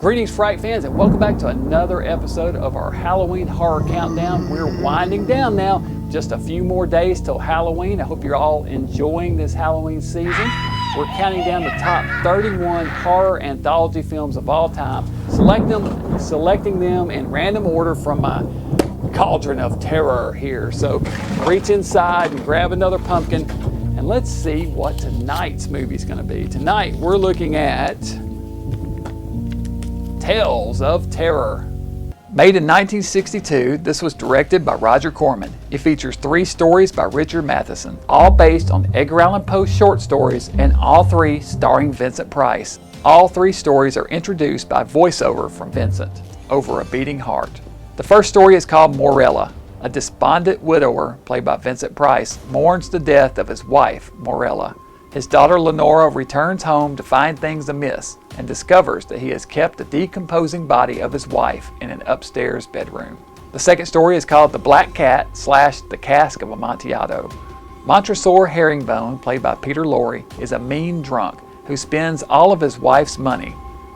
Greetings, Fright fans, and welcome back to another episode of our Halloween Horror Countdown. We're winding down now. Just a few more days till Halloween. I hope you're all enjoying this Halloween season. We're counting down the top 31 horror anthology films of all time, selecting them in random order from my cauldron of terror here. So reach inside and grab another pumpkin, and let's see what tonight's movie is going to be. Tonight we're looking at Tales of Terror. Made in 1962, this was directed by Roger Corman. It features 3 stories by Richard Matheson, all based on Edgar Allan Poe's short stories, and all 3 starring Vincent Price. All 3 stories are introduced by voiceover from Vincent over a beating heart. The first story is called Morella. A despondent widower, played by Vincent Price, mourns the death of his wife, Morella. His daughter Lenora returns home to find things amiss and discovers that he has kept the decomposing body of his wife in an upstairs bedroom. The second story is called The Black Cat / The Cask of Amontillado. Montresor Herringbone, played by Peter Lorre, is a mean drunk who spends all of his wife's money.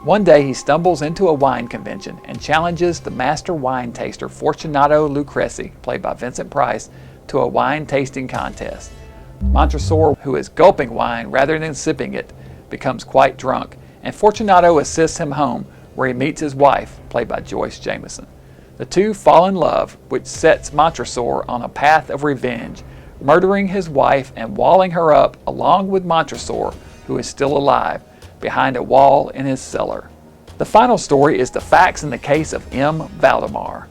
One day he stumbles into a wine convention and challenges the master wine taster Fortunato Lucrezi, played by Vincent Price, to a wine tasting contest. Montresor, who is gulping wine rather than sipping it, becomes quite drunk, and Fortunato assists him home, where he meets his wife, played by Joyce Jameson. The two fall in love, which sets Montresor on a path of revenge, murdering his wife and walling her up along with Montresor, who is still alive, behind a wall in his cellar. The final story is The Facts in the Case of M. Valdemar.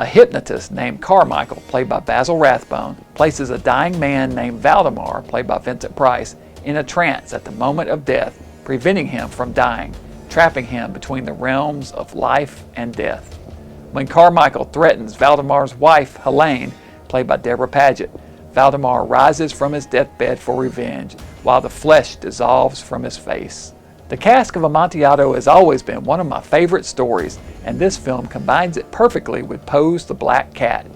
A hypnotist named Carmichael, played by Basil Rathbone, places a dying man named Valdemar, played by Vincent Price, in a trance at the moment of death, preventing him from dying, trapping him between the realms of life and death. When Carmichael threatens Valdemar's wife, Helene, played by Deborah Paget, Valdemar rises from his deathbed for revenge, while the flesh dissolves from his face. The Cask of Amontillado has always been one of my favorite stories, and this film combines it perfectly with Poe's The Black Cat.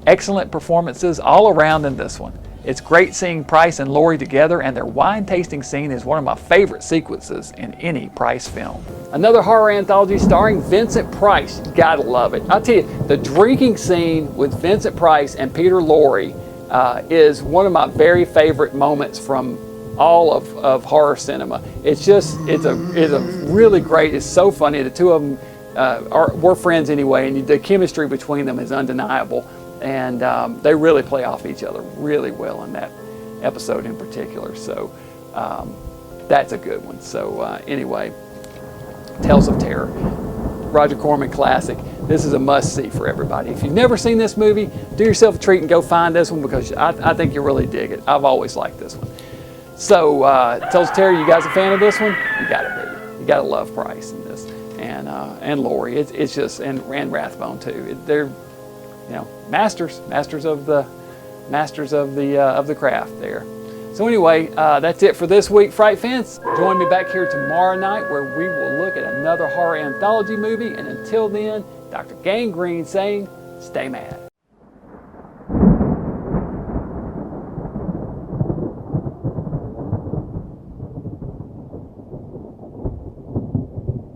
Excellent performances all around in this one. It's great seeing Price and Lorre together, and their wine tasting scene is one of my favorite sequences in any Price film. Another horror anthology starring Vincent Price. You gotta love it. I'll tell you, the drinking scene with Vincent Price and Peter Lorre is one of my very favorite moments from all of horror cinema. It's a really great, it's so funny. The two of them were friends anyway, and the chemistry between them is undeniable. And they really play off each other really well in that episode in particular. So that's a good one. So anyway, Tales of Terror, Roger Corman classic. This is a must-see for everybody. If you've never seen this movie, do yourself a treat and go find this one, because I think you'll really dig it. I've always liked this one. So Tales of Terror, you guys a fan of this one? You gotta be. You gotta love Price in this, and Lorre. It's just and Rathbone too. They're masters of the craft there. So anyway, that's it for this week, Fright fans. Join me back here tomorrow night, where we will look at another horror anthology movie. And until then, Dr. Gangrene saying, stay mad.